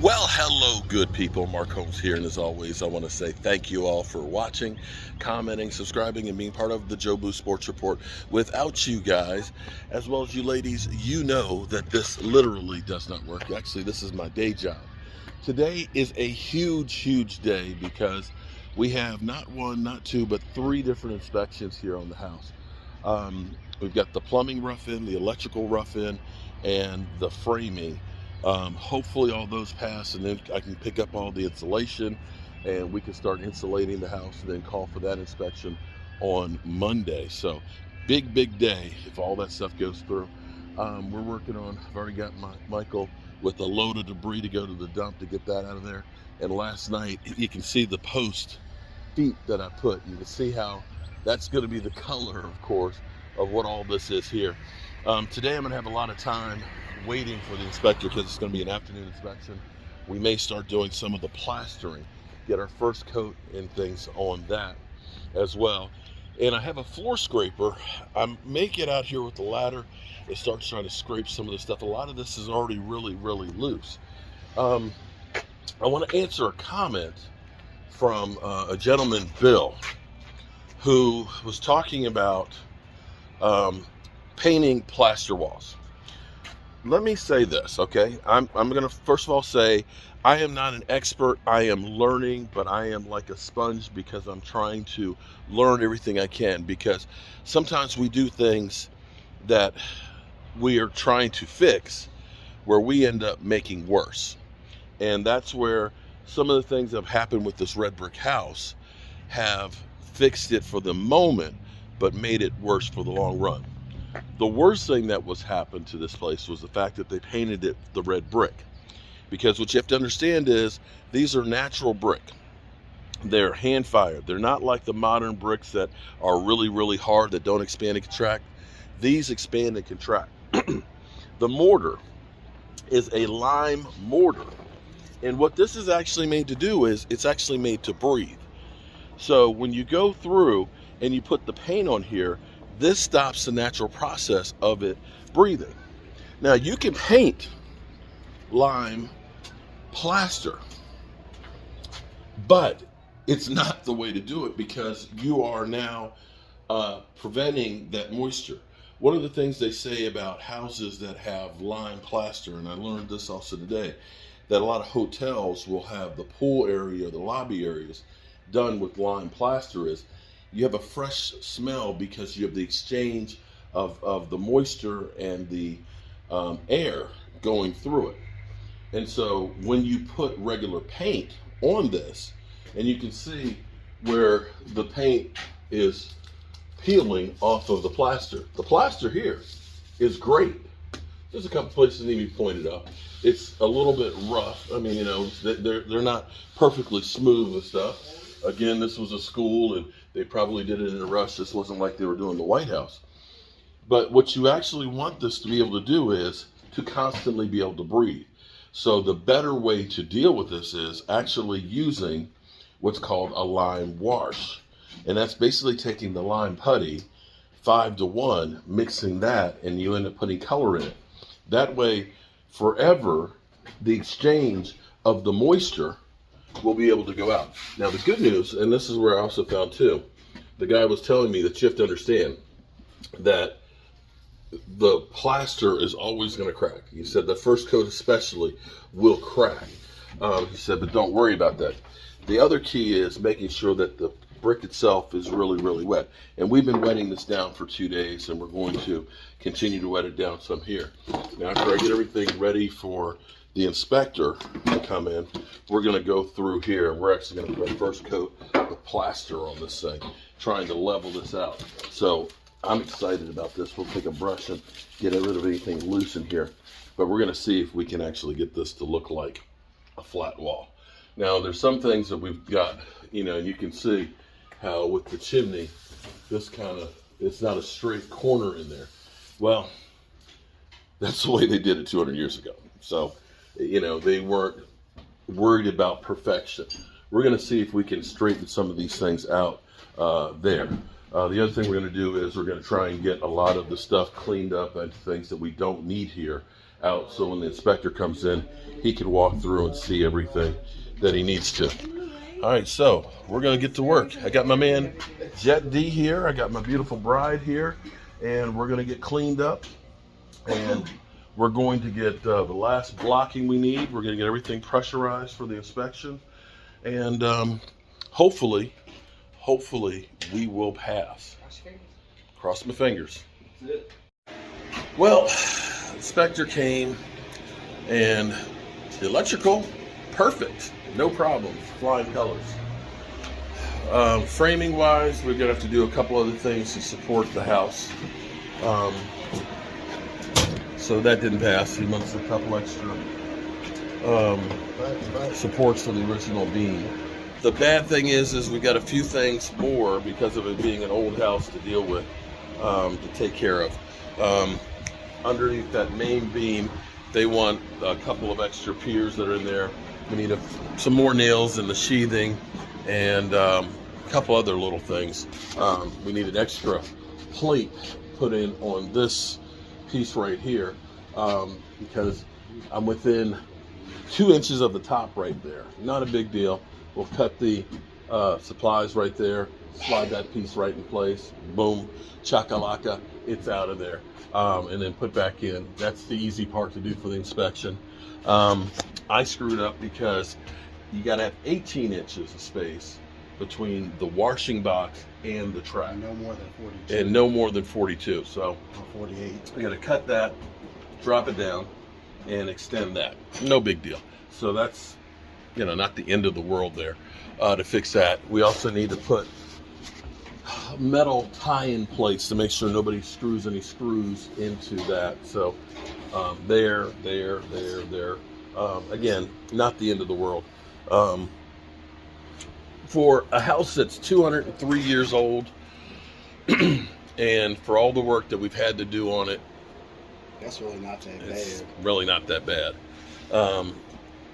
Well, hello, good people. Mark Holmes here, and as always, I want to say thank you all for watching, commenting, subscribing, and being part of the Joe Boo Sports Report. Without you guys, as well as you ladies, you know that this literally does not work. Actually, this is my day job. Today is a huge day because we have not one, not two, but three different inspections here on the house. We've got the plumbing rough-in, the electrical rough-in, and the framing. Hopefully all those pass, and then I can pick up all the insulation and we can start insulating the house and then call for that inspection on Monday. So big day if all that stuff goes through. We're working on, I've already got Michael with a load of debris to go to the dump to get that out of there. And last night, you can see the post feet that I put. You can see how that's going to be the color, of course, of what all this is here. Today I'm going to have a lot of time waiting for the inspector because it's going to be an afternoon inspection. We may start doing some of the plastering, get our first coat and things on that as well. And I have a floor scraper. I may get out here with the ladder and start trying to scrape some of this stuff. A lot of this is already really loose. I want to answer a comment from a gentleman, Bill, who was talking about painting plaster walls. Let me say this, okay? I'm going to first of all say I am not an expert. I am learning, but I am like a sponge because I'm trying to learn everything I can, because sometimes we do things that we are trying to fix where we end up making worse. And that's where some of the things that have happened with this red brick house have fixed it for the moment, but made it worse for the long run. The worst thing that was happened to this place was the fact that they painted it the red brick. Because what you have to understand is these are natural brick. They're hand fired. They're not like the modern bricks that are really hard, that don't expand and contract. These expand and contract. The mortar is a lime mortar. And what this is actually made to do is it's actually made to breathe. So when you go through and you put the paint on here, this stops the natural process of it breathing. Now you can paint lime plaster, but it's not the way to do it because you are now preventing that moisture. One of the things they say about houses that have lime plaster, and I learned this also today, that a lot of hotels will have the pool area, the lobby areas done with lime plaster, is you have a fresh smell because you have the exchange of the moisture and the air going through it. And so when you put regular paint on this, and you can see where the paint is peeling off of the plaster here is great. There's a couple places that need to be pointed up. It's a little bit rough. I mean, you know, they're not perfectly smooth and stuff. Again, this was a school and they probably did it in a rush. This wasn't like they were doing the White House. But what you actually want this to be able to do is to constantly be able to breathe. So the better way to deal with this is actually using what's called a lime wash. And that's basically taking the lime putty 5-to-1, mixing that, and you end up putting color in it. That way, forever, the exchange of the moisture will be able to go out. Now the good news, and this is where I also found too, the guy was telling me that you have to understand that the plaster is always going to crack. He said the first coat especially will crack. He said, but don't worry about that. The other key is making sure that the brick itself is really wet. And we've been wetting this down for 2 days, and we're going to continue to wet it down some here. Now after I get everything ready for the inspector to come in, we're going to go through here and we're actually going to put our first coat of plaster on this thing, trying to level this out. So I'm excited about this. We'll take a brush and get rid of anything loose in here, but we're going to see if we can actually get this to look like a flat wall. Now there's some things that we've got, you know, you can see how with the chimney, this kind of, it's not a straight corner in there. Well, that's the way they did it 200 years ago. So, you know, they weren't worried about perfection. We're going to see if we can straighten some of these things out there. The other thing we're going to do is we're going to try and get a lot of the stuff cleaned up and things that we don't need here out so when the inspector comes in, he can walk through and see everything that he needs to. All right, so we're gonna get to work. I got my man Jet D here. I got my beautiful bride here, and we're gonna get cleaned up, and we're going to get the last blocking we need. We're gonna get everything pressurized for the inspection, and hopefully we will pass. Cross my fingers. That's it. Well, inspector came, and the electrical, perfect, no problem, flying colors. Framing wise, we're gonna have to do a couple other things to support the house. So that didn't pass. He wants a couple extra supports for the original beam. The bad thing is we got a few things more because of it being an old house to deal with, to take care of. Underneath that main beam, they want a couple of extra piers that are in there. We need some more nails in the sheathing, and a couple other little things. We need an extra plate put in on this piece right here, because I'm within 2 inches of the top right there. Not a big deal. We'll cut the supplies right there, slide that piece right in place, boom, chakalaka, it's out of there, and then put back in. That's the easy part to do for the inspection. I screwed up because you got to have 18 inches of space between the washing box and the track. No more than 42. And no more than 42. So 48. I got to cut that, drop it down, and extend that. No big deal. So that's, not the end of the world there. To fix that, we also need to put metal tie-in plates to make sure nobody screws any screws into that. So there. Again, not the end of the world. For a house that's 203 years old, and for all the work that we've had to do on it, that's really not that bad. It's really not that bad.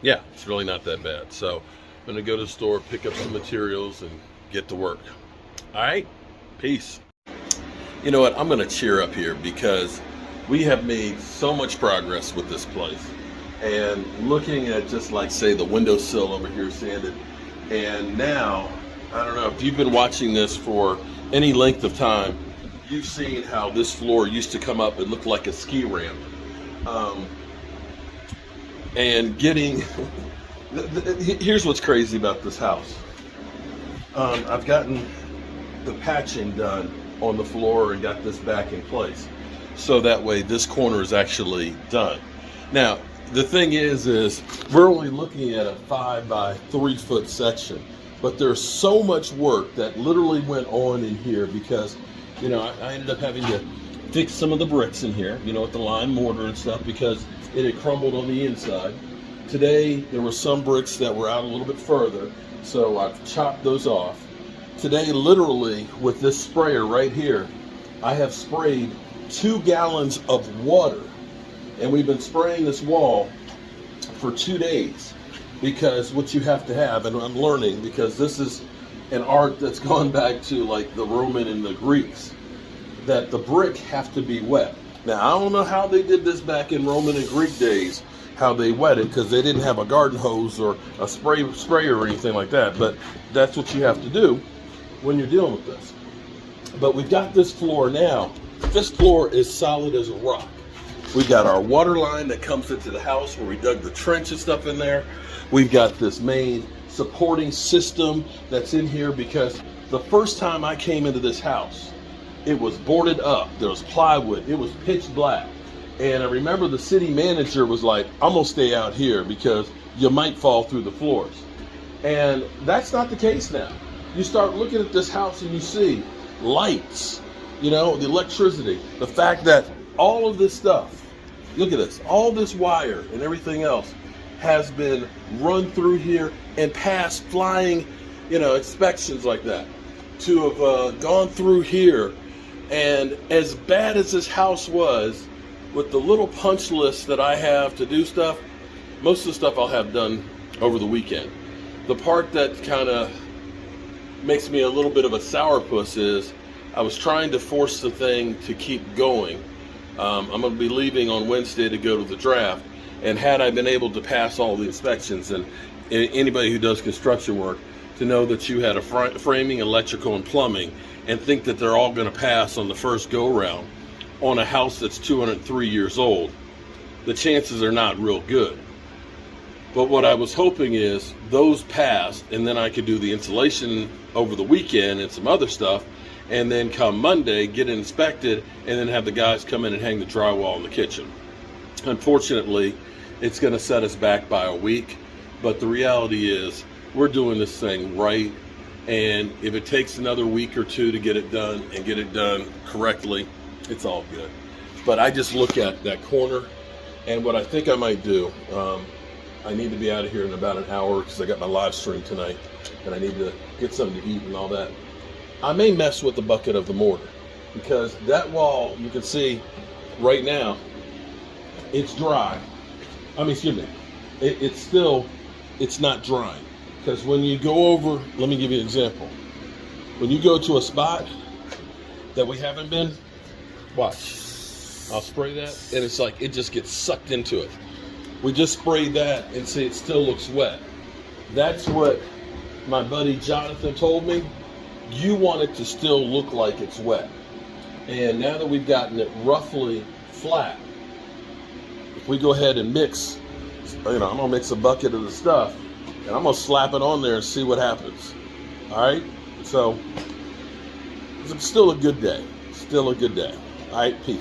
Yeah, it's really not that bad. So I'm gonna go to the store, pick up some materials, and get to work. All right, peace. You know what? I'm gonna cheer up here because we have made so much progress with this place. And looking at just like, say, the windowsill over here sanded, and now, I don't know, if you've been watching this for any length of time, you've seen how this floor used to come up and look like a ski ramp. And getting, here's what's crazy about this house. I've gotten the patching done on the floor and got this back in place. So that way this corner is actually done. Now, the thing is we're only looking at a 5 by 3 foot section, but there's so much work that literally went on in here because, I ended up having to fix some of the bricks in here, with the lime mortar and stuff, because it had crumbled on the inside. Today, there were some bricks that were out a little bit further, so I've chopped those off. Today, literally, with this sprayer right here, I have sprayed 2 gallons of water. And we've been spraying this wall for 2 days, because what you have to have, and I'm learning, because this is an art that's gone back to like the Roman and the Greeks, that the brick have to be wet. Now, I don't know how they did this back in Roman and Greek days, how they wet it, because they didn't have a garden hose or a sprayer or anything like that, but that's what you have to do when you're dealing with this. But we've got this floor now. This floor is solid as a rock. We've got our water line that comes into the house where we dug the trench and stuff in there. We've got this main supporting system that's in here, because the first time I came into this house, it was boarded up. There was plywood. It was pitch black. And I remember the city manager was like, I'm gonna stay out here because you might fall through the floors. And that's not the case now. You start looking at this house and you see lights, the electricity, the fact that all of this stuff, look at this, all this wire and everything else has been run through here and passed flying, inspections like that. To have gone through here, and as bad as this house was, with the little punch list that I have to do stuff, most of the stuff I'll have done over the weekend. The part that kind of makes me a little bit of a sourpuss is I was trying to force the thing to keep going, I'm going to be leaving on Wednesday to go to the draft. And had I been able to pass all the inspections, and anybody who does construction work, to know that you had a framing, electrical, and plumbing, and think that they're all going to pass on the first go-round on a house that's 203 years old, the chances are not real good. But what I was hoping is those passed, and then I could do the insulation over the weekend and some other stuff, and then come Monday, get it inspected, and then have the guys come in and hang the drywall in the kitchen. Unfortunately, it's going to set us back by a week, but the reality is we're doing this thing right, and if it takes another week or two to get it done and get it done correctly, it's all good. But I just look at that corner, and what I think I might do, I need to be out of here in about an hour because I got my live stream tonight, and I need to get something to eat and all that. I may mess with the bucket of the mortar, because that wall, you can see right now, it's dry. I mean, excuse me, it's not drying. Because when you go over, let me give you an example. When you go to a spot that we haven't been, watch. I'll spray that, and it's like it just gets sucked into it. We just sprayed that, and see, it still looks wet. That's what my buddy Jonathan told me. You want it to still look like it's wet. And now that we've gotten it roughly flat, if we go ahead and mix, I'm gonna mix a bucket of the stuff, and I'm gonna slap it on there and see what happens. All right, so it's still a good day. Still a good day. All right, peace.